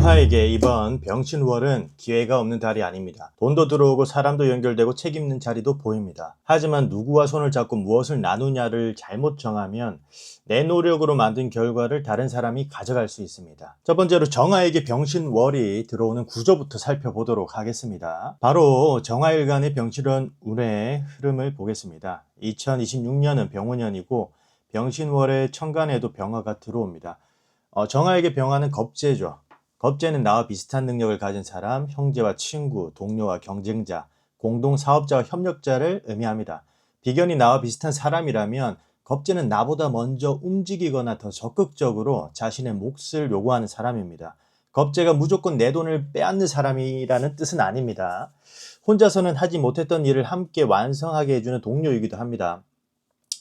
정화에게 이번 병신월은 기회가 없는 달이 아닙니다. 돈도 들어오고 사람도 연결되고 책 있는 자리도 보입니다. 하지만 누구와 손을 잡고 무엇을 나누냐를 잘못 정하면 내 노력으로 만든 결과를 다른 사람이 가져갈 수 있습니다. 첫 번째로 정화에게 병신월이 들어오는 구조부터 살펴보도록 하겠습니다. 바로 정화일간의 병신운의 흐름을 보겠습니다. 2026년은 병원년이고 병신월의 천간에도 병화가 들어옵니다. 정화에게 병화는 겁재죠. 겁재는 나와 비슷한 능력을 가진 사람, 형제와 친구, 동료와 경쟁자, 공동사업자와 협력자를 의미합니다. 비견이 나와 비슷한 사람이라면 겁재는 나보다 먼저 움직이거나 더 적극적으로 자신의 몫을 요구하는 사람입니다. 겁재가 무조건 내 돈을 빼앗는 사람이라는 뜻은 아닙니다. 혼자서는 하지 못했던 일을 함께 완성하게 해주는 동료이기도 합니다.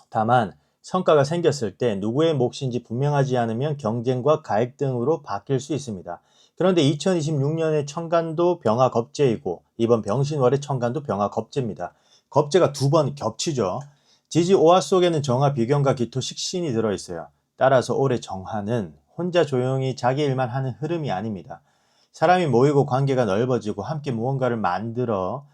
다만 성과가 생겼을 때 누구의 몫인지 분명하지 않으면 경쟁과 가액 등으로 바뀔 수 있습니다. 그런데 2026년의 천간도 병화 겁재이고 이번 병신월의 천간도 병화 겁재입니다. 겁재가 두 번 겹치죠. 지지 오화 속에는 정화 비견과 기토 식신이 들어있어요. 따라서 올해 정화는 혼자 조용히 자기 일만 하는 흐름이 아닙니다. 사람이 모이고 관계가 넓어지고 함께 무언가를 만들며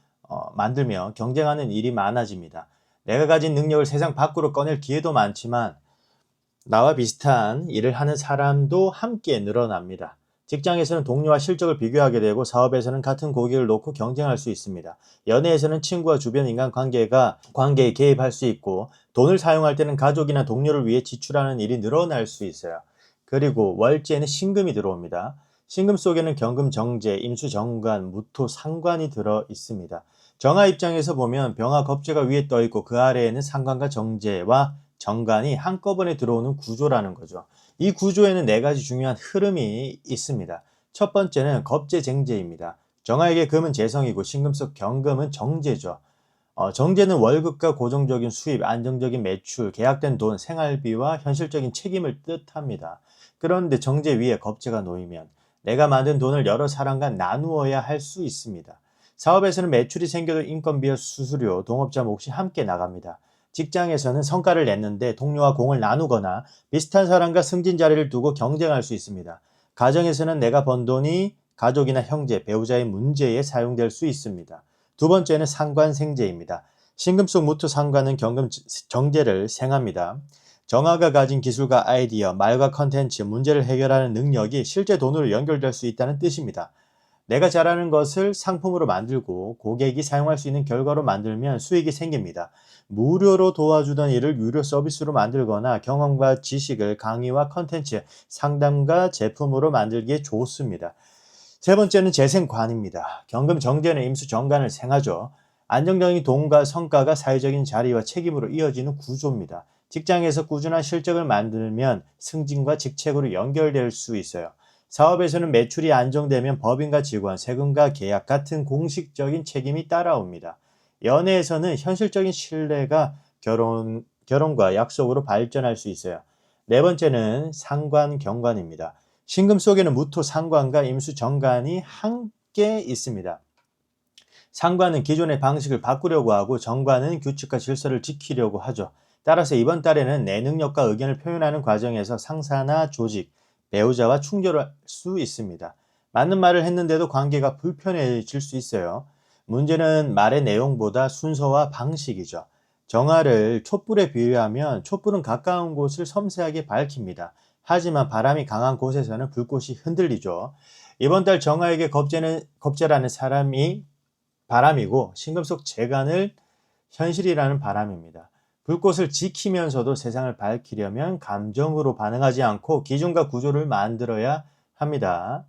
경쟁하는 일이 많아집니다. 내가 가진 능력을 세상 밖으로 꺼낼 기회도 많지만 나와 비슷한 일을 하는 사람도 함께 늘어납니다. 직장에서는 동료와 실적을 비교하게 되고 사업에서는 같은 고객을 놓고 경쟁할 수 있습니다. 연애에서는 친구와 주변 관계에 개입할 수 있고 돈을 사용할 때는 가족이나 동료를 위해 지출하는 일이 늘어날 수 있어요. 그리고 월지에는 신금이 들어옵니다. 신금 속에는 경금 정제, 임수 정관, 무토 상관이 들어 있습니다. 정화 입장에서 보면 병화 겁재가 위에 떠 있고 그 아래에는 상관과 정제와 정관이 한꺼번에 들어오는 구조라는 거죠. 이 구조에는 네 가지 중요한 흐름이 있습니다. 첫 번째는 겁재쟁제입니다. 정화에게 금은 재성이고 신금 속 경금은 정제죠. 정제는 월급과 고정적인 수입, 안정적인 매출, 계약된 돈, 생활비와 현실적인 책임을 뜻합니다. 그런데 정제 위에 겁재가 놓이면 내가 만든 돈을 여러 사람과 나누어야 할 수 있습니다. 사업에서는 매출이 생겨도 인건비와 수수료, 동업자 몫이 함께 나갑니다. 직장에서는 성과를 냈는데 동료와 공을 나누거나 비슷한 사람과 승진 자리를 두고 경쟁할 수 있습니다. 가정에서는 내가 번 돈이 가족이나 형제, 배우자의 문제에 사용될 수 있습니다. 두 번째는 상관생제입니다. 신금 속 무토 상관은 경금 정제를 생합니다. 정화가 가진 기술과 아이디어, 말과 컨텐츠, 문제를 해결하는 능력이 실제 돈으로 연결될 수 있다는 뜻입니다. 내가 잘하는 것을 상품으로 만들고 고객이 사용할 수 있는 결과로 만들면 수익이 생깁니다. 무료로 도와주던 일을 유료 서비스로 만들거나 경험과 지식을 강의와 컨텐츠, 상담과 제품으로 만들기에 좋습니다. 세 번째는 재생관입니다. 경금 정제는 임수 정관을 생하죠. 안정적인 돈과 성과가 사회적인 자리와 책임으로 이어지는 구조입니다. 직장에서 꾸준한 실적을 만들면 승진과 직책으로 연결될 수 있어요. 사업에서는 매출이 안정되면 법인과 직원, 세금과 계약 같은 공식적인 책임이 따라옵니다. 연애에서는 현실적인 신뢰가 결혼과 약속으로 발전할 수 있어요. 네 번째는 상관, 경관입니다. 신금 속에는 무토 상관과 임수 정관이 함께 있습니다. 상관은 기존의 방식을 바꾸려고 하고 정관은 규칙과 질서를 지키려고 하죠. 따라서 이번 달에는 내 능력과 의견을 표현하는 과정에서 상사나 조직, 배우자와 충돌할 수 있습니다. 맞는 말을 했는데도 관계가 불편해질 수 있어요. 문제는 말의 내용보다 순서와 방식이죠. 정화를 촛불에 비유하면 촛불은 가까운 곳을 섬세하게 밝힙니다. 하지만 바람이 강한 곳에서는 불꽃이 흔들리죠. 이번 달 정화에게 겁재라는 사람이 바람이고 신금 속 재간을 현실이라는 바람입니다. 불꽃을 지키면서도 세상을 밝히려면 감정으로 반응하지 않고 기준과 구조를 만들어야 합니다.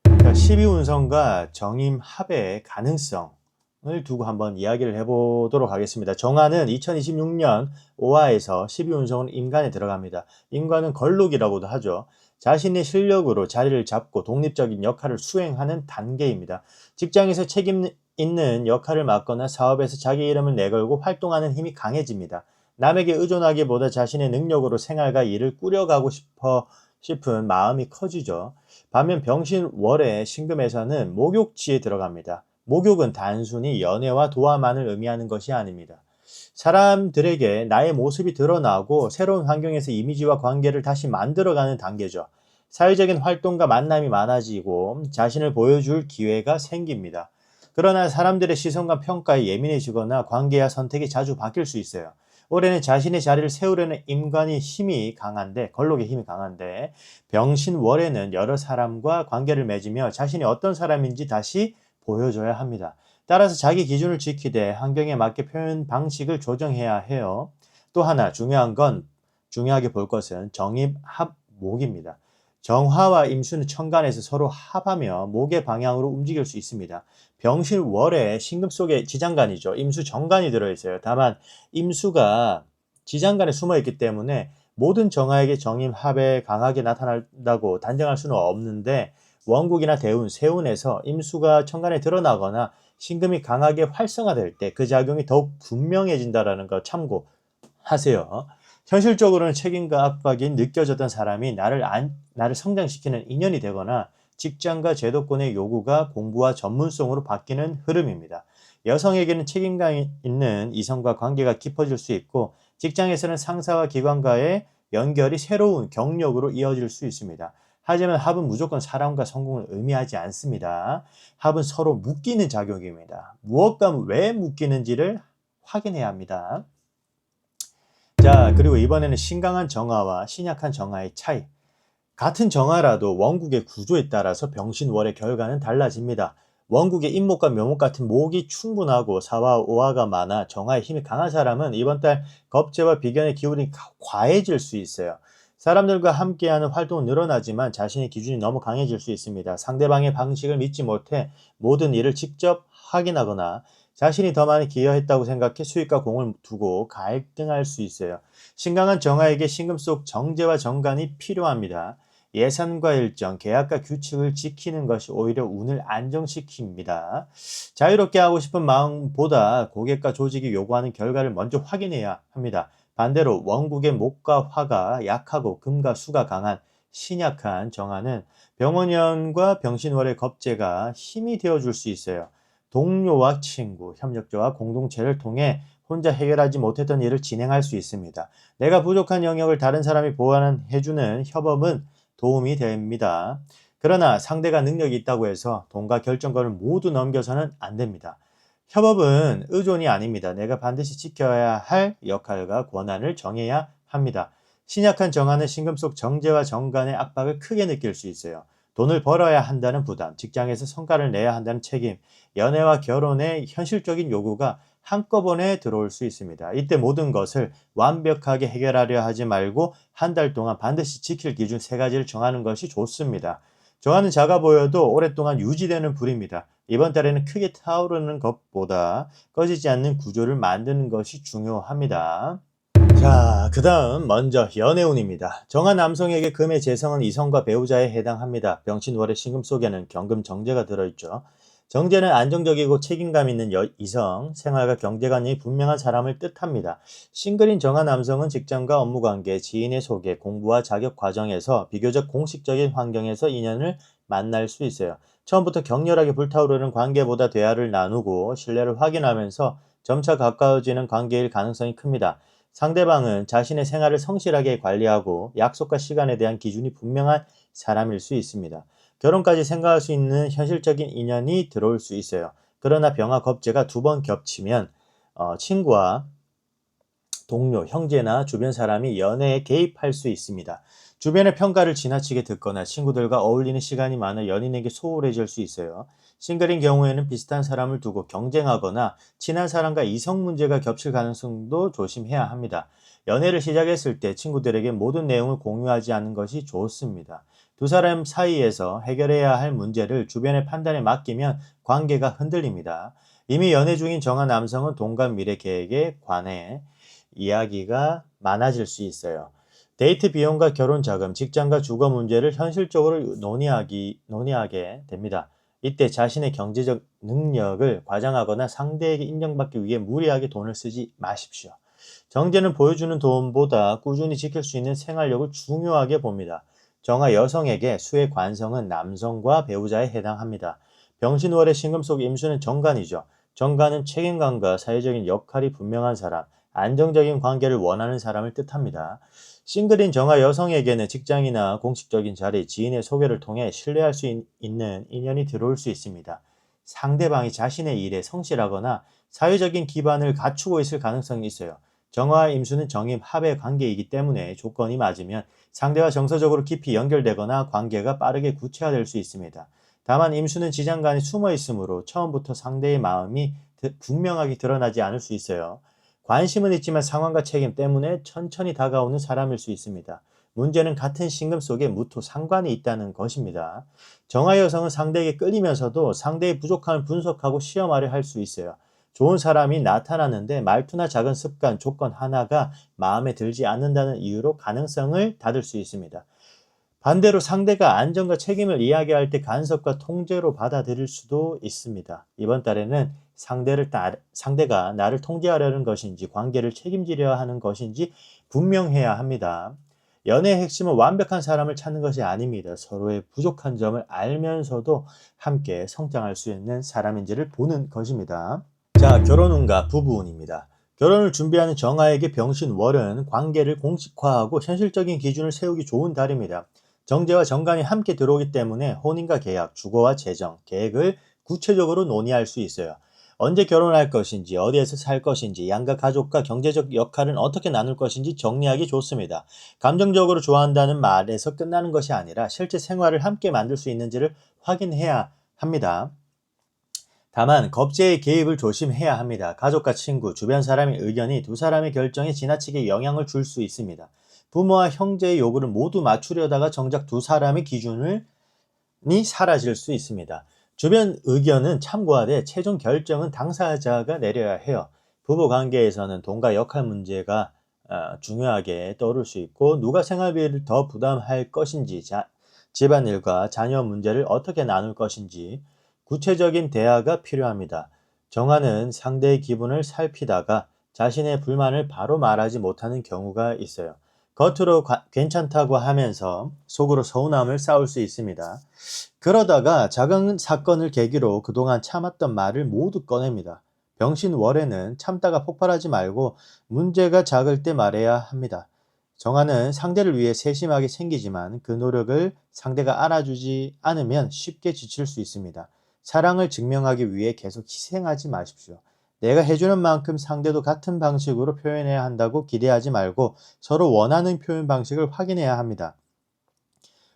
12운성과 정임합의 가능성을 두고 한번 이야기를 해보도록 하겠습니다. 정화는 2026년 5화에서 12운성은 임간에 들어갑니다. 임간은 걸록이라고도 하죠. 자신의 실력으로 자리를 잡고 독립적인 역할을 수행하는 단계입니다. 직장에서 책임 있는 역할을 맡거나 사업에서 자기 이름을 내걸고 활동하는 힘이 강해집니다. 남에게 의존하기보다 자신의 능력으로 생활과 일을 꾸려가고 싶은 마음이 커지죠. 반면 병신월의 신금에서는 목욕지에 들어갑니다. 목욕은 단순히 연애와 도화만을 의미하는 것이 아닙니다. 사람들에게 나의 모습이 드러나고 새로운 환경에서 이미지와 관계를 다시 만들어가는 단계죠. 사회적인 활동과 만남이 많아지고 자신을 보여줄 기회가 생깁니다. 그러나 사람들의 시선과 평가에 예민해지거나 관계와 선택이 자주 바뀔 수 있어요. 올해는 자신의 자리를 세우려는 인간의 힘이 강한데, 걸록의 힘이 강한데, 병신월에는 여러 사람과 관계를 맺으며 자신이 어떤 사람인지 다시 보여줘야 합니다. 따라서 자기 기준을 지키되 환경에 맞게 표현 방식을 조정해야 해요. 또 하나 중요하게 볼 것은 정입합목입니다. 정화와 임수는 천간에서 서로 합하며 목의 방향으로 움직일 수 있습니다. 병신월에 신금 속에 지장간이죠. 임수 정간이 들어있어요. 다만 임수가 지장간에 숨어있기 때문에 모든 정화에게 정임합에 강하게 나타난다고 단정할 수는 없는데, 원국이나 대운, 세운에서 임수가 천간에 드러나거나 신금이 강하게 활성화될 때 그 작용이 더욱 분명해진다는 거 참고하세요. 현실적으로는 책임과 압박이 느껴졌던 사람이 나를 성장시키는 인연이 되거나 직장과 제도권의 요구가 공부와 전문성으로 바뀌는 흐름입니다. 여성에게는 책임감 있는 이성과 관계가 깊어질 수 있고, 직장에서는 상사와 기관과의 연결이 새로운 경력으로 이어질 수 있습니다. 하지만 합은 무조건 사랑과 성공을 의미하지 않습니다. 합은 서로 묶이는 작용입니다. 무엇과 왜 묶이는지를 확인해야 합니다. 자, 그리고 이번에는 신강한 정화와 신약한 정화의 차이. 같은 정화라도 원국의 구조에 따라서 병신월의 결과는 달라집니다. 원국의 인목과 묘목 같은 목이 충분하고 사와 오화가 많아 정화의 힘이 강한 사람은 이번 달 겁재와 비견의 기운이 과해질 수 있어요. 사람들과 함께하는 활동은 늘어나지만 자신의 기준이 너무 강해질 수 있습니다. 상대방의 방식을 믿지 못해 모든 일을 직접 확인하거나 자신이 더 많이 기여했다고 생각해 수익과 공을 두고 갈등할 수 있어요. 신강한 정화에게 신금 속 정제와 정관이 필요합니다. 예산과 일정, 계약과 규칙을 지키는 것이 오히려 운을 안정시킵니다. 자유롭게 하고 싶은 마음보다 고객과 조직이 요구하는 결과를 먼저 확인해야 합니다. 반대로 원국의 목과 화가 약하고 금과 수가 강한 신약한 정화는 병원연과 병신월의 겁재가 힘이 되어줄 수 있어요. 동료와 친구, 협력자와 공동체를 통해 혼자 해결하지 못했던 일을 진행할 수 있습니다. 내가 부족한 영역을 다른 사람이 보완해주는 협업은 도움이 됩니다. 그러나 상대가 능력이 있다고 해서 돈과 결정권을 모두 넘겨서는 안 됩니다. 협업은 의존이 아닙니다. 내가 반드시 지켜야 할 역할과 권한을 정해야 합니다. 신약한 정화는 신금 속 정제와 정관의 압박을 크게 느낄 수 있어요. 돈을 벌어야 한다는 부담, 직장에서 성과를 내야 한다는 책임, 연애와 결혼의 현실적인 요구가 한꺼번에 들어올 수 있습니다. 이때 모든 것을 완벽하게 해결하려 하지 말고 한 달 동안 반드시 지킬 기준 3가지를 정하는 것이 좋습니다. 정하는 작아 보여도 오랫동안 유지되는 불입니다. 이번 달에는 크게 타오르는 것보다 꺼지지 않는 구조를 만드는 것이 중요합니다. 자, 그 다음 먼저 연애운입니다. 정한 남성에게 금의 재성은 이성과 배우자에 해당합니다. 병신월의 신금 속에는 경금 정제가 들어있죠. 정제는 안정적이고 책임감 있는 이성, 생활과 경제관이 분명한 사람을 뜻합니다. 싱글인 정한 남성은 직장과 업무관계, 지인의 소개, 공부와 자격 과정에서 비교적 공식적인 환경에서 인연을 만날 수 있어요. 처음부터 격렬하게 불타오르는 관계보다 대화를 나누고 신뢰를 확인하면서 점차 가까워지는 관계일 가능성이 큽니다. 상대방은 자신의 생활을 성실하게 관리하고 약속과 시간에 대한 기준이 분명한 사람일 수 있습니다. 결혼까지 생각할 수 있는 현실적인 인연이 들어올 수 있어요. 그러나 병화 겁재가 2번 겹치면 친구와 동료, 형제나 주변 사람이 연애에 개입할 수 있습니다. 주변의 평가를 지나치게 듣거나 친구들과 어울리는 시간이 많아 연인에게 소홀해질 수 있어요. 싱글인 경우에는 비슷한 사람을 두고 경쟁하거나 친한 사람과 이성 문제가 겹칠 가능성도 조심해야 합니다. 연애를 시작했을 때 친구들에게 모든 내용을 공유하지 않는 것이 좋습니다. 두 사람 사이에서 해결해야 할 문제를 주변의 판단에 맡기면 관계가 흔들립니다. 이미 연애 중인 정한 남성은 돈과 미래 계획에 관해 이야기가 많아질 수 있어요. 데이트 비용과 결혼 자금, 직장과 주거 문제를 현실적으로 논의하게 됩니다. 이때 자신의 경제적 능력을 과장하거나 상대에게 인정받기 위해 무리하게 돈을 쓰지 마십시오. 정제는 보여주는 돈보다 꾸준히 지킬 수 있는 생활력을 중요하게 봅니다. 정화 여성에게 수의 관성은 남성과 배우자에 해당합니다. 병신월의 신금 속 임수는 정관이죠. 정관은 책임감과 사회적인 역할이 분명한 사람, 안정적인 관계를 원하는 사람을 뜻합니다. 싱글인 정화 여성에게는 직장이나 공식적인 자리, 지인의 소개를 통해 신뢰할 수 있는 인연이 들어올 수 있습니다. 상대방이 자신의 일에 성실하거나 사회적인 기반을 갖추고 있을 가능성이 있어요. 정화와 임수는 정임, 합의 관계이기 때문에 조건이 맞으면 상대와 정서적으로 깊이 연결되거나 관계가 빠르게 구체화될 수 있습니다. 다만 임수는 지장간에 숨어 있으므로 처음부터 상대의 마음이 분명하게 드러나지 않을 수 있어요. 관심은 있지만 상황과 책임 때문에 천천히 다가오는 사람일 수 있습니다. 문제는 같은 신금 속에 무토 상관이 있다는 것입니다. 정화 여성은 상대에게 끌리면서도 상대의 부족함을 분석하고 시험하려 할 수 있어요. 좋은 사람이 나타나는데 말투나 작은 습관, 조건 하나가 마음에 들지 않는다는 이유로 가능성을 닫을 수 있습니다. 반대로 상대가 안전과 책임을 이야기할 때 간섭과 통제로 받아들일 수도 있습니다. 이번 달에는 상대가 나를 통제하려는 것인지 관계를 책임지려 하는 것인지 분명해야 합니다. 연애의 핵심은 완벽한 사람을 찾는 것이 아닙니다. 서로의 부족한 점을 알면서도 함께 성장할 수 있는 사람인지를 보는 것입니다. 자, 결혼운과 부부운입니다. 결혼을 준비하는 정화에게 병신월은 관계를 공식화하고 현실적인 기준을 세우기 좋은 달입니다. 정제와 정관이 함께 들어오기 때문에 혼인과 계약, 주거와 재정, 계획을 구체적으로 논의할 수 있어요. 언제 결혼할 것인지, 어디에서 살 것인지, 양가 가족과 경제적 역할은 어떻게 나눌 것인지 정리하기 좋습니다. 감정적으로 좋아한다는 말에서 끝나는 것이 아니라 실제 생활을 함께 만들 수 있는지를 확인해야 합니다. 다만 겁제의 개입을 조심해야 합니다. 가족과 친구, 주변 사람의 의견이 두 사람의 결정에 지나치게 영향을 줄 수 있습니다. 부모와 형제의 요구를 모두 맞추려다가 정작 두 사람의 기준이 사라질 수 있습니다. 주변 의견은 참고하되 최종 결정은 당사자가 내려야 해요. 부부 관계에서는 돈과 역할 문제가 중요하게 떠오를 수 있고 누가 생활비를 더 부담할 것인지 집안일과 자녀 문제를 어떻게 나눌 것인지 구체적인 대화가 필요합니다. 정화는 상대의 기분을 살피다가 자신의 불만을 바로 말하지 못하는 경우가 있어요. 겉으로 괜찮다고 하면서 속으로 서운함을 쌓을 수 있습니다. 그러다가 작은 사건을 계기로 그동안 참았던 말을 모두 꺼냅니다. 병신월에는 참다가 폭발하지 말고 문제가 작을 때 말해야 합니다. 정화는 상대를 위해 세심하게 생기지만 그 노력을 상대가 알아주지 않으면 쉽게 지칠 수 있습니다. 사랑을 증명하기 위해 계속 희생하지 마십시오. 내가 해주는 만큼 상대도 같은 방식으로 표현해야 한다고 기대하지 말고 서로 원하는 표현 방식을 확인해야 합니다.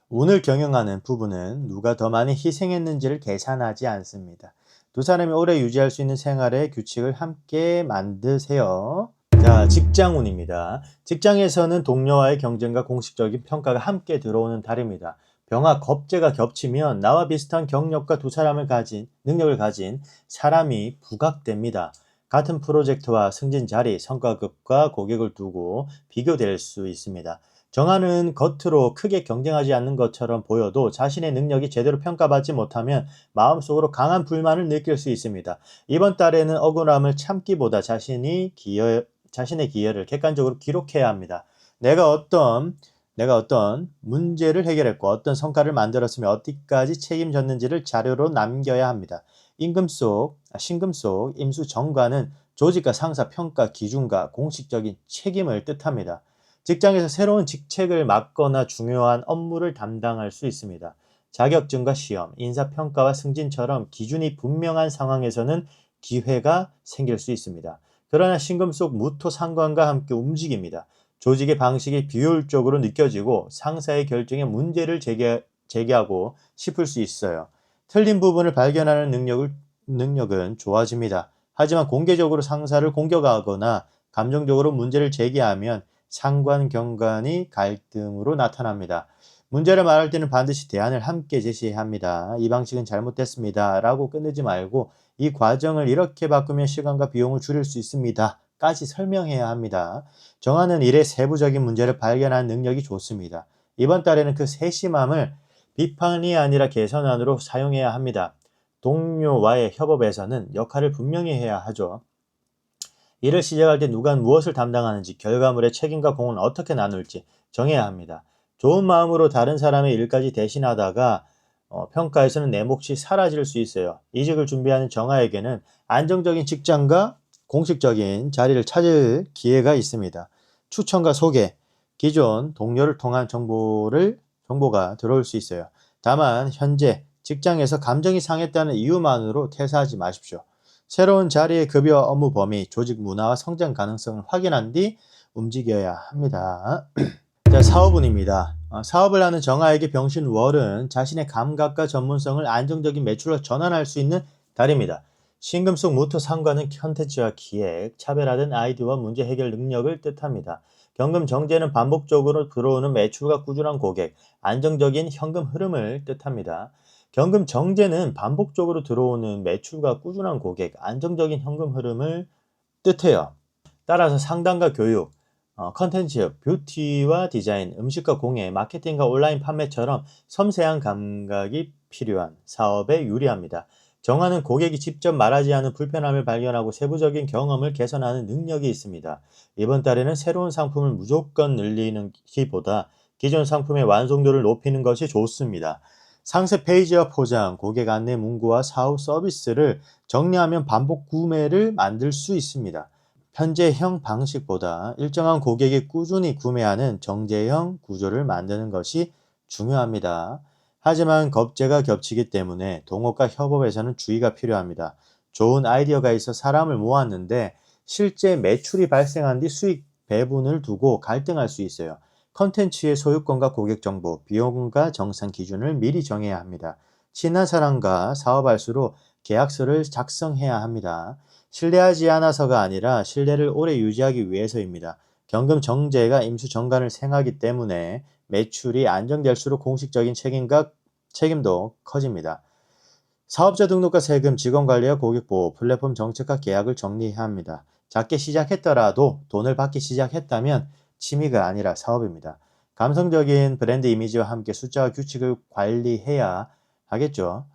운을 경영하는 부부는 누가 더 많이 희생했는지를 계산하지 않습니다. 두 사람이 오래 유지할 수 있는 생활의 규칙을 함께 만드세요. 자, 직장운입니다. 직장에서는 동료와의 경쟁과 공식적인 평가가 함께 들어오는 달입니다. 병화 겁재가 겹치면 나와 비슷한 경력과 능력을 가진 사람이 부각됩니다. 같은 프로젝트와 승진 자리, 성과급과 고객을 두고 비교될 수 있습니다. 정화는 겉으로 크게 경쟁하지 않는 것처럼 보여도 자신의 능력이 제대로 평가받지 못하면 마음속으로 강한 불만을 느낄 수 있습니다. 이번 달에는 억울함을 참기보다 자신의 기여를 객관적으로 기록해야 합니다. 내가 어떤 문제를 해결했고 어떤 성과를 만들었으며 어디까지 책임졌는지를 자료로 남겨야 합니다. 신금 속 임수 정관은 조직과 상사 평가 기준과 공식적인 책임을 뜻합니다. 직장에서 새로운 직책을 맡거나 중요한 업무를 담당할 수 있습니다. 자격증과 시험, 인사평가와 승진처럼 기준이 분명한 상황에서는 기회가 생길 수 있습니다. 그러나 신금 속 무토 상관과 함께 움직입니다. 조직의 방식이 비효율적으로 느껴지고 상사의 결정에 문제를 제기하고 싶을 수 있어요. 틀린 부분을 발견하는 능력은 좋아집니다. 하지만 공개적으로 상사를 공격하거나 감정적으로 문제를 제기하면 상관경관이 갈등으로 나타납니다. 문제를 말할 때는 반드시 대안을 함께 제시해야 합니다. 이 방식은 잘못됐습니다. 라고 끝내지 말고 이 과정을 이렇게 바꾸면 시간과 비용을 줄일 수 있습니다. 까지 설명해야 합니다. 정하는 일의 세부적인 문제를 발견하는 능력이 좋습니다. 이번 달에는 그 세심함을 비판이 아니라 개선안으로 사용해야 합니다. 동료와의 협업에서는 역할을 분명히 해야 하죠. 일을 시작할 때 누가 무엇을 담당하는지, 결과물의 책임과 공은 어떻게 나눌지 정해야 합니다. 좋은 마음으로 다른 사람의 일까지 대신하다가 평가에서는 내 몫이 사라질 수 있어요. 이직을 준비하는 정아에게는 안정적인 직장과 공식적인 자리를 찾을 기회가 있습니다. 추천과 소개, 기존 동료를 통한 정보가 들어올 수 있어요. 다만 현재 직장에서 감정이 상했다는 이유만으로 퇴사하지 마십시오. 새로운 자리의 급여와 업무 범위, 조직 문화와 성장 가능성을 확인한 뒤 움직여야 합니다. 자, 사업운입니다. 사업을 하는 정아에게 병신월은 자신의 감각과 전문성을 안정적인 매출로 전환할 수 있는 달입니다. 신금 속 무토 상관은 컨텐츠와 기획, 차별화된 아이디어와 문제 해결 능력을 뜻합니다. 경금 정제는 반복적으로 들어오는 매출과 꾸준한 고객, 안정적인 현금 흐름을 뜻합니다. 경금 정제는 반복적으로 들어오는 매출과 꾸준한 고객, 안정적인 현금 흐름을 뜻해요. 따라서 상담과 교육, 컨텐츠, 뷰티와 디자인, 음식과 공예, 마케팅과 온라인 판매처럼 섬세한 감각이 필요한 사업에 유리합니다. 정화는 고객이 직접 말하지 않은 불편함을 발견하고 세부적인 경험을 개선하는 능력이 있습니다. 이번 달에는 새로운 상품을 무조건 늘리는 기보다 기존 상품의 완성도를 높이는 것이 좋습니다. 상세 페이지와 포장, 고객 안내 문구와 사후 서비스를 정리하면 반복 구매를 만들 수 있습니다. 현재형 방식보다 일정한 고객이 꾸준히 구매하는 정제형 구조를 만드는 것이 중요합니다. 하지만 겁재가 겹치기 때문에 동업과 협업에서는 주의가 필요합니다. 좋은 아이디어가 있어 사람을 모았는데 실제 매출이 발생한 뒤 수익 배분을 두고 갈등할 수 있어요. 컨텐츠의 소유권과 고객 정보, 비용과 정산 기준을 미리 정해야 합니다. 친한 사람과 사업할수록 계약서를 작성해야 합니다. 신뢰하지 않아서가 아니라 신뢰를 오래 유지하기 위해서입니다. 경금 정제가 임수 정관을 생하기 때문에 매출이 안정될수록 공식적인 책임도 커집니다. 사업자 등록과 세금, 직원관리와 고객보호, 플랫폼 정책과 계약을 정리해야 합니다. 작게 시작했더라도 돈을 받기 시작했다면 취미가 아니라 사업입니다. 감성적인 브랜드 이미지와 함께 숫자와 규칙을 관리해야 하겠죠.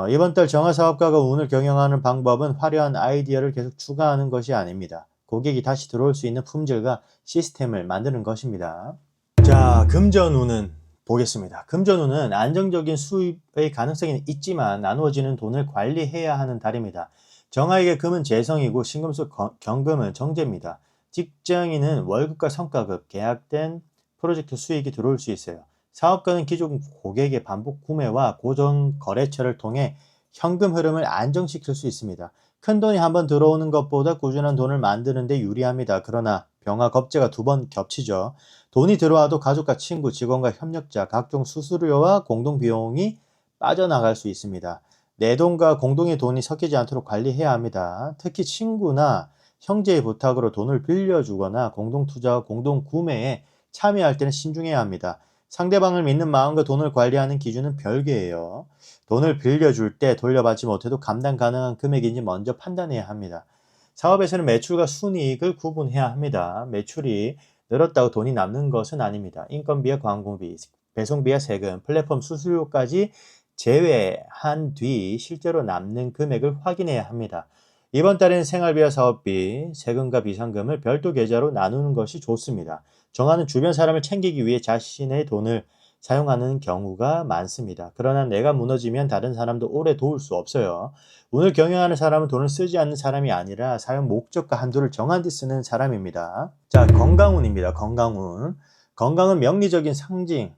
이번 달 정화사업가가 운을 경영하는 방법은 화려한 아이디어를 계속 추가하는 것이 아닙니다. 고객이 다시 들어올 수 있는 품질과 시스템을 만드는 것입니다. 자, 금전운은 보겠습니다. 금전운은 안정적인 수입의 가능성이 있지만 나누어지는 돈을 관리해야 하는 달입니다. 정화에게 금은 재성이고 신금 속 경금은 정제입니다. 직장인은 월급과 성과급, 계약된 프로젝트 수익이 들어올 수 있어요. 사업가는 기존 고객의 반복 구매와 고정 거래처를 통해 현금 흐름을 안정시킬 수 있습니다. 큰돈이 한번 들어오는 것보다 꾸준한 돈을 만드는 데 유리합니다. 그러나 병화 겁재가 2번 겹치죠. 돈이 들어와도 가족과 친구, 직원과 협력자, 각종 수수료와 공동비용이 빠져나갈 수 있습니다. 내 돈과 공동의 돈이 섞이지 않도록 관리해야 합니다. 특히 친구나 형제의 부탁으로 돈을 빌려주거나 공동투자와 공동구매에 참여할 때는 신중해야 합니다. 상대방을 믿는 마음과 돈을 관리하는 기준은 별개예요. 돈을 빌려줄 때 돌려받지 못해도 감당 가능한 금액인지 먼저 판단해야 합니다. 사업에서는 매출과 순이익을 구분해야 합니다. 매출이 늘었다고 돈이 남는 것은 아닙니다. 인건비와 광고비, 배송비와 세금, 플랫폼 수수료까지 제외한 뒤 실제로 남는 금액을 확인해야 합니다. 이번 달에는 생활비와 사업비, 세금과 비상금을 별도 계좌로 나누는 것이 좋습니다. 정화는 주변 사람을 챙기기 위해 자신의 돈을 사용하는 경우가 많습니다. 그러나 내가 무너지면 다른 사람도 오래 도울 수 없어요. 운을 경영하는 사람은 돈을 쓰지 않는 사람이 아니라 사용 목적과 한도를 정한 뒤 쓰는 사람입니다. 자, 건강운입니다. 건강운. 건강은 명리적인 상징의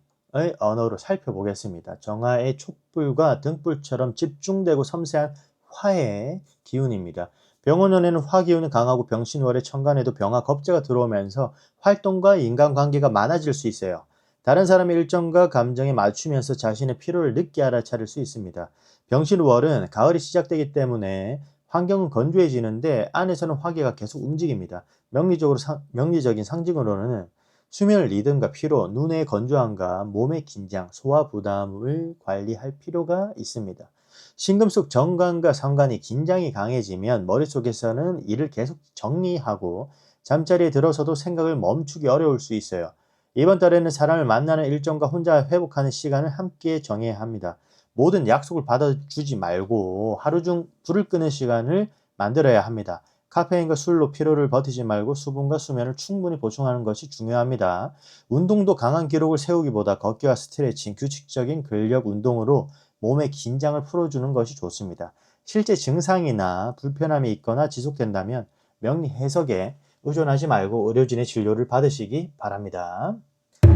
언어로 살펴보겠습니다. 정화의 촛불과 등불처럼 집중되고 섬세한 화의 기운입니다. 병원운에는 화기운이 강하고 병신월에 천간에도 병화 겁재가 들어오면서 활동과 인간관계가 많아질 수 있어요. 다른 사람의 일정과 감정에 맞추면서 자신의 필요를 늦게 알아차릴 수 있습니다. 병신월은 가을이 시작되기 때문에 환경은 건조해지는데 안에서는 화기가 계속 움직입니다. 명리적인 상징으로는 수면 리듬과 피로, 눈의 건조함과 몸의 긴장, 소화 부담을 관리할 필요가 있습니다. 신금 속 정관과 상관이 긴장이 강해지면 머릿속에서는 일을 계속 정리하고 잠자리에 들어서도 생각을 멈추기 어려울 수 있어요. 이번 달에는 사람을 만나는 일정과 혼자 회복하는 시간을 함께 정해야 합니다. 모든 약속을 받아주지 말고 하루 중 불을 끄는 시간을 만들어야 합니다. 카페인과 술로 피로를 버티지 말고 수분과 수면을 충분히 보충하는 것이 중요합니다. 운동도 강한 기록을 세우기보다 걷기와 스트레칭, 규칙적인 근력 운동으로 몸의 긴장을 풀어주는 것이 좋습니다. 실제 증상이나 불편함이 있거나 지속된다면 명리 해석에 의존하지 말고 의료진의 진료를 받으시기 바랍니다.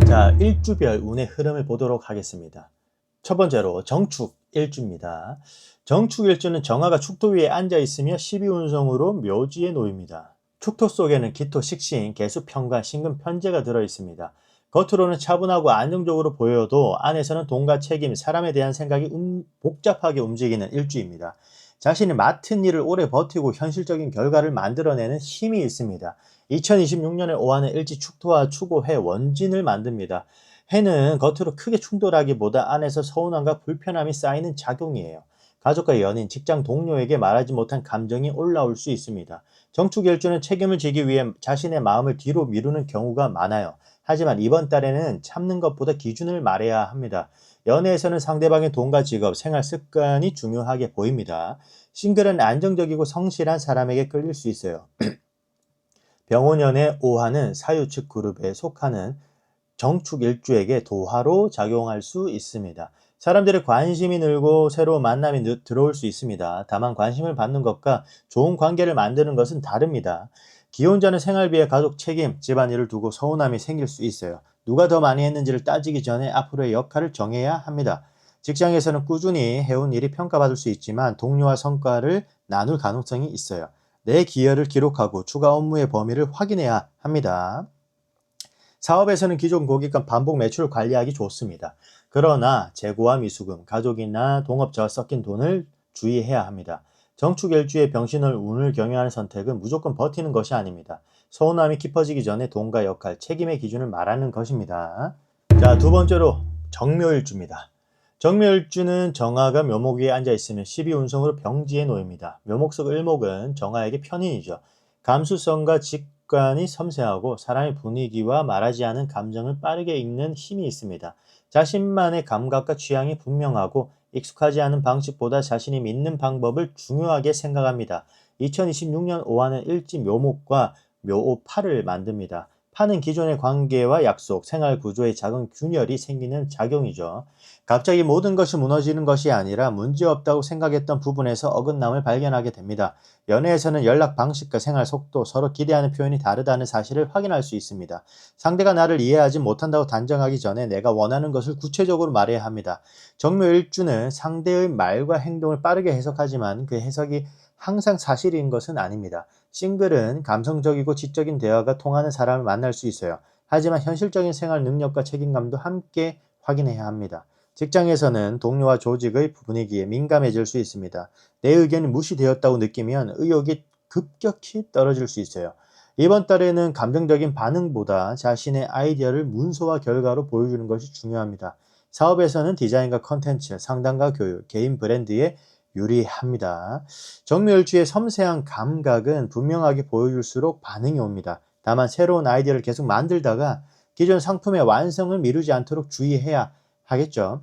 자, 일주별 운의 흐름을 보도록 하겠습니다. 첫 번째로 정축 일주입니다. 정축 일주는 정화가 축토 위에 앉아 있으며 12운성으로 묘지에 놓입니다. 축토 속에는 기토, 식신, 개수, 편관, 신금, 편재가 들어있습니다. 겉으로는 차분하고 안정적으로 보여도 안에서는 돈과 책임, 사람에 대한 생각이 복잡하게 움직이는 일주입니다. 자신이 맡은 일을 오래 버티고 현실적인 결과를 만들어내는 힘이 있습니다. 2026년에 오하는 일지 축토와 추고해 원진을 만듭니다. 해는 겉으로 크게 충돌하기보다 안에서 서운함과 불편함이 쌓이는 작용이에요. 가족과 연인, 직장 동료에게 말하지 못한 감정이 올라올 수 있습니다. 정축일주는 책임을 지기 위해 자신의 마음을 뒤로 미루는 경우가 많아요. 하지만 이번 달에는 참는 것보다 기준을 말해야 합니다. 연애에서는 상대방의 돈과 직업, 생활 습관이 중요하게 보입니다. 싱글은 안정적이고 성실한 사람에게 끌릴 수 있어요. 병혼연의 오화는 사유측 그룹에 속하는 정축 일주에게 도화로 작용할 수 있습니다. 사람들의 관심이 늘고 새로운 만남이 들어올 수 있습니다. 다만 관심을 받는 것과 좋은 관계를 만드는 것은 다릅니다. 기혼자는 생활비에 가족 책임, 집안일을 두고 서운함이 생길 수 있어요. 누가 더 많이 했는지를 따지기 전에 앞으로의 역할을 정해야 합니다. 직장에서는 꾸준히 해온 일이 평가받을 수 있지만 동료와 성과를 나눌 가능성이 있어요. 내 기여를 기록하고 추가 업무의 범위를 확인해야 합니다. 사업에서는 기존 고객과 반복 매출을 관리하기 좋습니다. 그러나 재고와 미수금, 가족이나 동업자와 섞인 돈을 주의해야 합니다. 정축일주의 병신월 운을 경영하는 선택은 무조건 버티는 것이 아닙니다. 서운함이 깊어지기 전에 돈과 역할, 책임의 기준을 말하는 것입니다. 자, 두 번째로 정묘일주입니다. 정묘일주는 정화가 묘목 위에 앉아있으면 12운성으로 병지에 놓입니다. 묘목 속 을목은 정화에게 편인이죠. 감수성과 직관이 섬세하고 사람의 분위기와 말하지 않은 감정을 빠르게 읽는 힘이 있습니다. 자신만의 감각과 취향이 분명하고 익숙하지 않은 방식보다 자신이 믿는 방법을 중요하게 생각합니다. 2026년 5화는 일지 묘목과 묘오파를 만듭니다. 파는 기존의 관계와 약속, 생활 구조에 작은 균열이 생기는 작용이죠. 갑자기 모든 것이 무너지는 것이 아니라 문제없다고 생각했던 부분에서 어긋남을 발견하게 됩니다. 연애에서는 연락 방식과 생활 속도, 서로 기대하는 표현이 다르다는 사실을 확인할 수 있습니다. 상대가 나를 이해하지 못한다고 단정하기 전에 내가 원하는 것을 구체적으로 말해야 합니다. 정묘일주는 상대의 말과 행동을 빠르게 해석하지만 그 해석이 항상 사실인 것은 아닙니다. 싱글은 감성적이고 지적인 대화가 통하는 사람을 만날 수 있어요. 하지만 현실적인 생활 능력과 책임감도 함께 확인해야 합니다. 직장에서는 동료와 조직의 분위기에 민감해질 수 있습니다. 내 의견이 무시되었다고 느끼면 의욕이 급격히 떨어질 수 있어요. 이번 달에는 감정적인 반응보다 자신의 아이디어를 문서와 결과로 보여주는 것이 중요합니다. 사업에서는 디자인과 컨텐츠, 상담과 교육, 개인 브랜드에 유리합니다. 정묘일주의 섬세한 감각은 분명하게 보여줄수록 반응이 옵니다. 다만 새로운 아이디어를 계속 만들다가 기존 상품의 완성을 미루지 않도록 주의해야 하겠죠.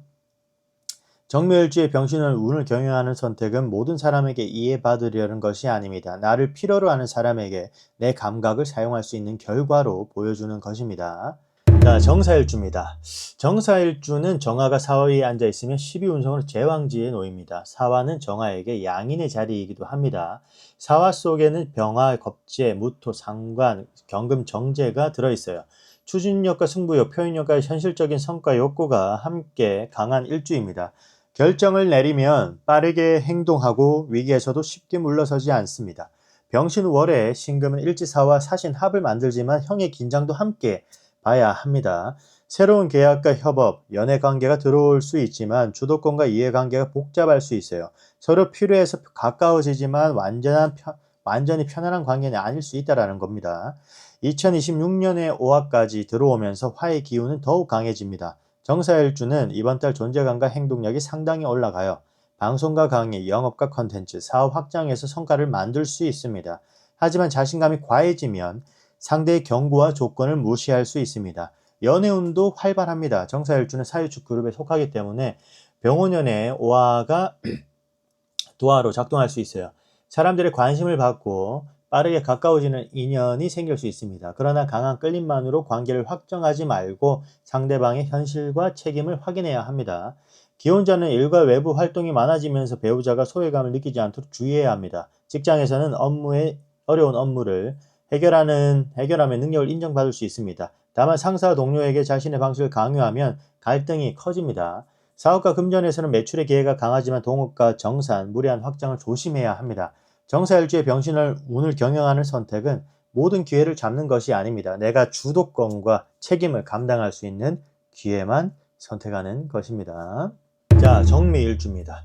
정묘일주의 병신월 운을 경영하는 선택은 모든 사람에게 이해받으려는 것이 아닙니다. 나를 필요로 하는 사람에게 내 감각을 사용할 수 있는 결과로 보여주는 것입니다. 자, 정사일주입니다. 정사일주는 정화가 사화위에 앉아있으면 12운성으로 제왕지에 놓입니다. 사화는 정화에게 양인의 자리이기도 합니다. 사화 속에는 병화, 겁재, 무토, 상관, 경금, 정제가 들어있어요. 추진력과 승부욕, 표현력과 현실적인 성과 욕구가 함께 강한 일주입니다. 결정을 내리면 빠르게 행동하고 위기에서도 쉽게 물러서지 않습니다. 병신월에 신금은 일지사와 사신합을 만들지만 형의 긴장도 함께 봐야 합니다. 새로운 계약과 협업, 연애관계가 들어올 수 있지만 주도권과 이해관계가 복잡할 수 있어요. 서로 필요해서 가까워지지만 완전히 편안한 관계는 아닐 수 있다는 겁니다. 2026년에 5화까지 들어오면서 화의 기운은 더욱 강해집니다. 정사일주는 이번 달 존재감과 행동력이 상당히 올라가요. 방송과 강의, 영업과 컨텐츠, 사업 확장에서 성과를 만들 수 있습니다. 하지만 자신감이 과해지면 상대의 경고와 조건을 무시할 수 있습니다. 연애운도 활발합니다. 정사일주는 사유축 그룹에 속하기 때문에 병혼연의 오화가 도화로 작동할 수 있어요. 사람들의 관심을 받고 빠르게 가까워지는 인연이 생길 수 있습니다. 그러나 강한 끌림만으로 관계를 확정하지 말고 상대방의 현실과 책임을 확인해야 합니다. 기혼자는 일과 외부 활동이 많아지면서 배우자가 소외감을 느끼지 않도록 주의해야 합니다. 직장에서는 어려운 업무를 해결하면 능력을 인정받을 수 있습니다. 다만 상사와 동료에게 자신의 방식을 강요하면 갈등이 커집니다. 사업과 금전에서는 매출의 기회가 강하지만 동업과 정산, 무리한 확장을 조심해야 합니다. 정사일주의 병신을 운을 경영하는 선택은 모든 기회를 잡는 것이 아닙니다. 내가 주도권과 책임을 감당할 수 있는 기회만 선택하는 것입니다. 자, 정미일주입니다.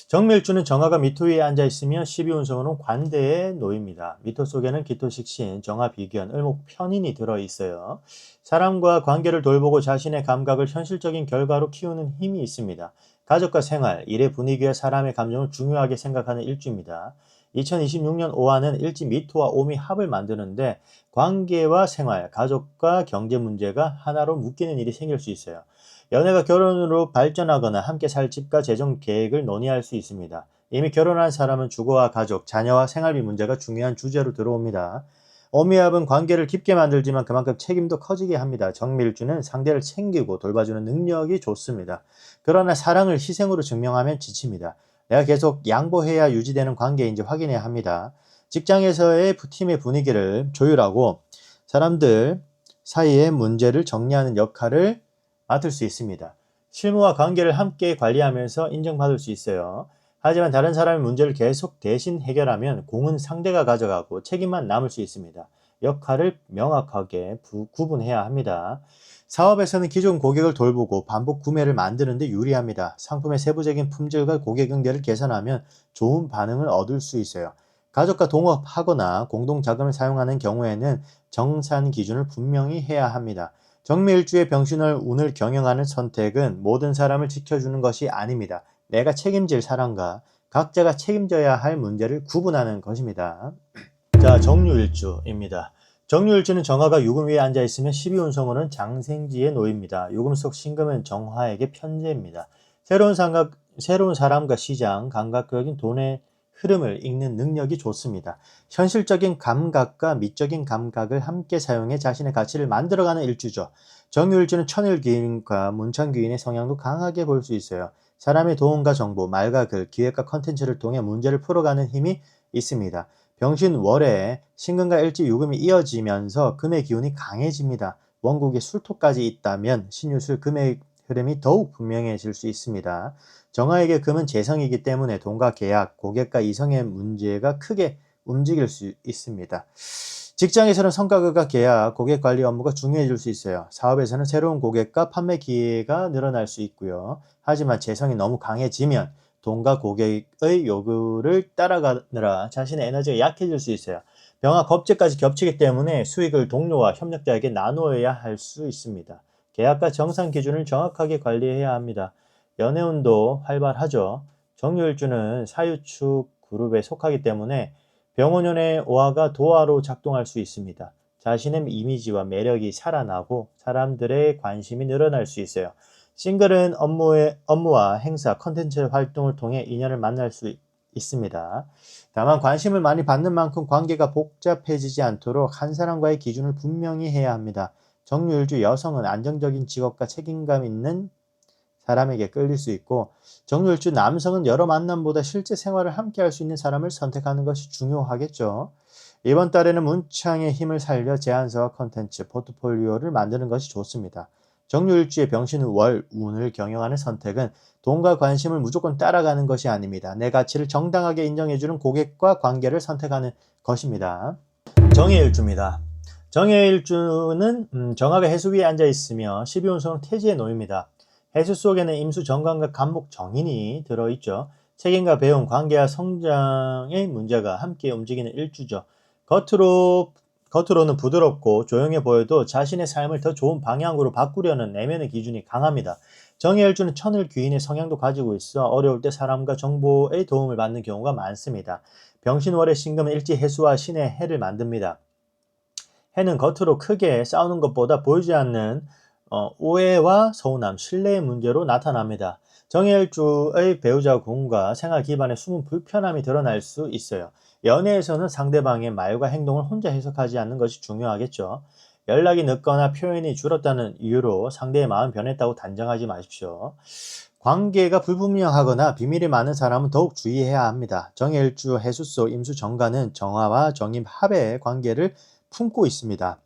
정미일주는 정화가 미토 위에 앉아있으며 12운성으로는 관대에 놓입니다. 미토 속에는 기토식신, 정화 비견, 을목 편인이 들어있어요. 사람과 관계를 돌보고 자신의 감각을 현실적인 결과로 키우는 힘이 있습니다. 가족과 생활, 일의 분위기와 사람의 감정을 중요하게 생각하는 일주입니다. 2026년 5화는 일지 미토와 오미 합을 만드는데 관계와 생활, 가족과 경제 문제가 하나로 묶이는 일이 생길 수 있어요. 연애가 결혼으로 발전하거나 함께 살 집과 재정 계획을 논의할 수 있습니다. 이미 결혼한 사람은 주거와 가족, 자녀와 생활비 문제가 중요한 주제로 들어옵니다. 오미합은 관계를 깊게 만들지만 그만큼 책임도 커지게 합니다. 정밀주는 상대를 챙기고 돌봐주는 능력이 좋습니다. 그러나 사랑을 희생으로 증명하면 지칩니다. 내가 계속 양보해야 유지되는 관계인지 확인해야 합니다. 직장에서의 팀의 분위기를 조율하고 사람들 사이의 문제를 정리하는 역할을 맡을 수 있습니다. 실무와 관계를 함께 관리하면서 인정받을 수 있어요. 하지만 다른 사람의 문제를 계속 대신 해결하면 공은 상대가 가져가고 책임만 남을 수 있습니다. 역할을 명확하게 구분해야 합니다. 사업에서는 기존 고객을 돌보고 반복 구매를 만드는 데 유리합니다. 상품의 세부적인 품질과 고객 응대를 개선하면 좋은 반응을 얻을 수 있어요. 가족과 동업하거나 공동자금을 사용하는 경우에는 정산 기준을 분명히 해야 합니다. 정밀주의 병신을 운을 경영하는 선택은 모든 사람을 지켜주는 것이 아닙니다. 내가 책임질 사람과 각자가 책임져야 할 문제를 구분하는 것입니다. 자, 정유일주입니다. 정유일주는 정화가 유금 위에 앉아있으면 12운성으로는 장생지에 놓입니다. 유금 속 신금은 정화에게 편재입니다. 새로운 사람과 시장, 감각적인 돈의 흐름을 읽는 능력이 좋습니다. 현실적인 감각과 미적인 감각을 함께 사용해 자신의 가치를 만들어가는 일주죠. 정유일주는 천일귀인과 문천귀인의 성향도 강하게 볼 수 있어요. 사람의 도움과 정보, 말과 글, 기획과 컨텐츠를 통해 문제를 풀어가는 힘이 있습니다. 병신월에 신금과 일지 유금이 이어지면서 금의 기운이 강해집니다. 원국에 술토까지 있다면 신유술 금의 흐름이 더욱 분명해질 수 있습니다. 정화에게 금은 재성이기 때문에 돈과 계약, 고객과 이성의 문제가 크게 움직일 수 있습니다. 직장에서는 성과급과 계약, 고객 관리 업무가 중요해질 수 있어요. 사업에서는 새로운 고객과 판매 기회가 늘어날 수 있고요. 하지만 재성이 너무 강해지면 돈과 고객의 요구를 따라가느라 자신의 에너지가 약해질 수 있어요. 병화 겁재까지 겹치기 때문에 수익을 동료와 협력자에게 나누어야 할 수 있습니다. 계약과 정산 기준을 정확하게 관리해야 합니다. 연애운도 활발하죠. 정유일주는 사유축 그룹에 속하기 때문에 병원연의 오화가 도화로 작동할 수 있습니다. 자신의 이미지와 매력이 살아나고 사람들의 관심이 늘어날 수 있어요. 싱글은 업무와 행사, 컨텐츠 활동을 통해 인연을 만날 수 있습니다. 다만 관심을 많이 받는 만큼 관계가 복잡해지지 않도록 한 사람과의 기준을 분명히 해야 합니다. 정유일주 여성은 안정적인 직업과 책임감 있는 사람에게 끌릴 수 있고 정유일주 남성은 여러 만남보다 실제 생활을 함께 할 수 있는 사람을 선택하는 것이 중요하겠죠. 이번 달에는 문창의 힘을 살려 제안서와 컨텐츠, 포트폴리오를 만드는 것이 좋습니다. 정유일주의 병신월 운을 경영하는 선택은 돈과 관심을 무조건 따라가는 것이 아닙니다. 내 가치를 정당하게 인정해주는 고객과 관계를 선택하는 것입니다. 정해일주입니다. 정해일주는 정화가 해수 위에 앉아있으며 12운성은 태지에 놓입니다. 해수 속에는 임수 정관과 간목 정인이 들어있죠. 책임과 배움, 관계와 성장의 문제가 함께 움직이는 일주죠. 겉으로는 부드럽고 조용해 보여도 자신의 삶을 더 좋은 방향으로 바꾸려는 내면의 기준이 강합니다. 정해일주는 천을 귀인의 성향도 가지고 있어 어려울 때 사람과 정보의 도움을 받는 경우가 많습니다. 병신월의 신금은 일지 해수와 신의 해를 만듭니다. 해는 겉으로 크게 싸우는 것보다 보이지 않는 오해와 서운함, 신뢰의 문제로 나타납니다. 정해일주의 배우자 궁과 생활 기반의 숨은 불편함이 드러날 수 있어요. 연애에서는 상대방의 말과 행동을 혼자 해석하지 않는 것이 중요하겠죠. 연락이 늦거나 표현이 줄었다는 이유로 상대의 마음이 변했다고 단정하지 마십시오. 관계가 불분명하거나 비밀이 많은 사람은 더욱 주의해야 합니다. 정해일주 해수 속 임수 정관은 정화와 정임 합의 관계를 품고 있습니다.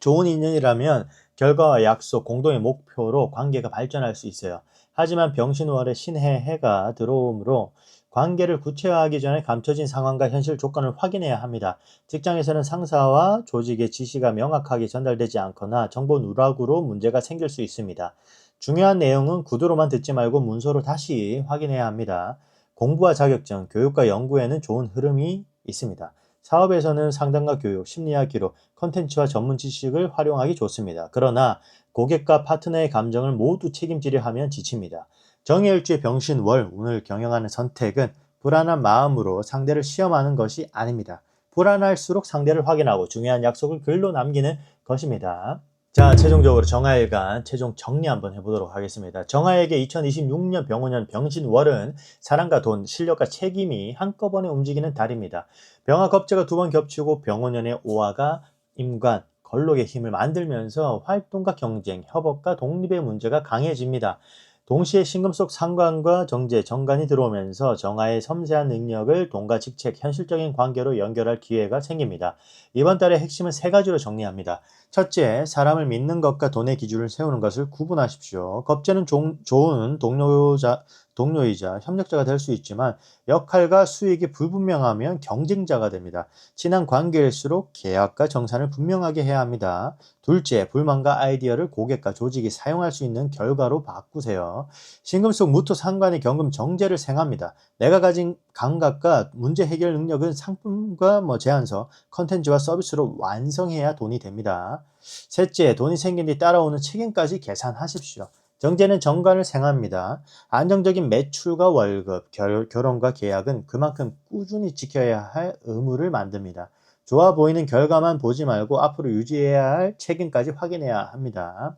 좋은 인연이라면 결과와 약속, 공동의 목표로 관계가 발전할 수 있어요. 하지만 병신월에 신해 해가 들어오므로 관계를 구체화하기 전에 감춰진 상황과 현실 조건을 확인해야 합니다. 직장에서는 상사와 조직의 지시가 명확하게 전달되지 않거나 정보 누락으로 문제가 생길 수 있습니다. 중요한 내용은 구두로만 듣지 말고 문서로 다시 확인해야 합니다. 공부와 자격증, 교육과 연구에는 좋은 흐름이 있습니다. 사업에서는 상담과 교육, 심리학 기록, 컨텐츠와 전문 지식을 활용하기 좋습니다. 그러나 고객과 파트너의 감정을 모두 책임지려 하면 지칩니다. 정해일주의 병신월 운을 경영하는 선택은 불안한 마음으로 상대를 시험하는 것이 아닙니다. 불안할수록 상대를 확인하고 중요한 약속을 글로 남기는 것입니다. 자, 최종적으로 정화일간 최종 정리 한번 해보도록 하겠습니다. 정화에게 2026년 병원년 병신월은 사랑과 돈, 실력과 책임이 한꺼번에 움직이는 달입니다. 병화 겁재가 두 번 겹치고 병원년의 오화가 임관, 걸록의 힘을 만들면서 활동과 경쟁, 협업과 독립의 문제가 강해집니다. 동시에 신금 속 상관과 정제, 정관이 들어오면서 정화의 섬세한 능력을 돈과 직책, 현실적인 관계로 연결할 기회가 생깁니다. 이번 달의 핵심은 세 가지로 정리합니다. 첫째, 사람을 믿는 것과 돈의 기준을 세우는 것을 구분하십시오. 겁재는 좋은 동료이자 협력자가 될 수 있지만 역할과 수익이 불분명하면 경쟁자가 됩니다. 친한 관계일수록 계약과 정산을 분명하게 해야 합니다. 둘째, 불만과 아이디어를 고객과 조직이 사용할 수 있는 결과로 바꾸세요. 신금 속 무토 상관이 경금 정제를 생합니다. 내가 가진 감각과 문제 해결 능력은 상품과 제안서, 컨텐츠와 서비스로 완성해야 돈이 됩니다. 셋째, 돈이 생긴 뒤 따라오는 책임까지 계산하십시오. 정제는 정관을 생합니다. 안정적인 매출과 월급, 결혼과 계약은 그만큼 꾸준히 지켜야 할 의무를 만듭니다. 좋아 보이는 결과만 보지 말고 앞으로 유지해야 할 책임까지 확인해야 합니다.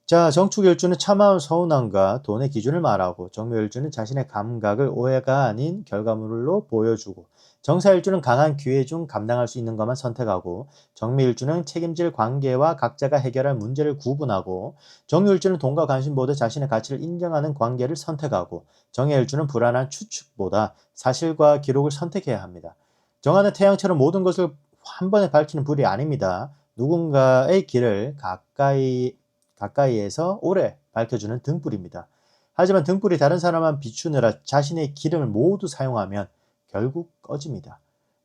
자, 정축일주는 참아온 서운함과 돈의 기준을 말하고 정묘일주는 자신의 감각을 오해가 아닌 결과물로 보여주고 정사일주는 강한 기회 중 감당할 수 있는 것만 선택하고 정미일주는 책임질 관계와 각자가 해결할 문제를 구분하고 정유일주는 돈과 관심보다 자신의 가치를 인정하는 관계를 선택하고 정해일주는 불안한 추측보다 사실과 기록을 선택해야 합니다. 정하는 태양처럼 모든 것을 한 번에 밝히는 불이 아닙니다. 누군가의 길을 가까이에서 오래 밝혀주는 등불입니다. 하지만 등불이 다른 사람만 비추느라 자신의 기름을 모두 사용하면 결국 꺼집니다.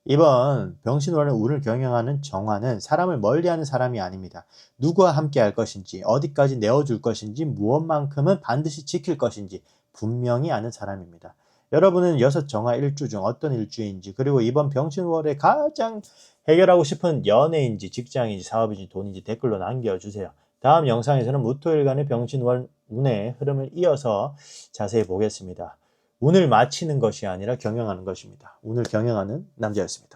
이번 병신월의 운을 경영하는 정화는 사람을 멀리하는 사람이 아닙니다. 누구와 함께 할 것인지, 어디까지 내어줄 것인지, 무엇만큼은 반드시 지킬 것인지 분명히 아는 사람입니다. 여러분은 6정화 일주 중 어떤 일주인지, 그리고 이번 병신월에 가장 해결하고 싶은 연애인지, 직장인지, 사업인지, 돈인지 댓글로 남겨주세요. 다음 영상에서는 무토일간의 병신월 운의 흐름을 이어서 자세히 보겠습니다. 운을 맞히는 것이 아니라 경영하는 것입니다. 운을 경영하는 남자였습니다.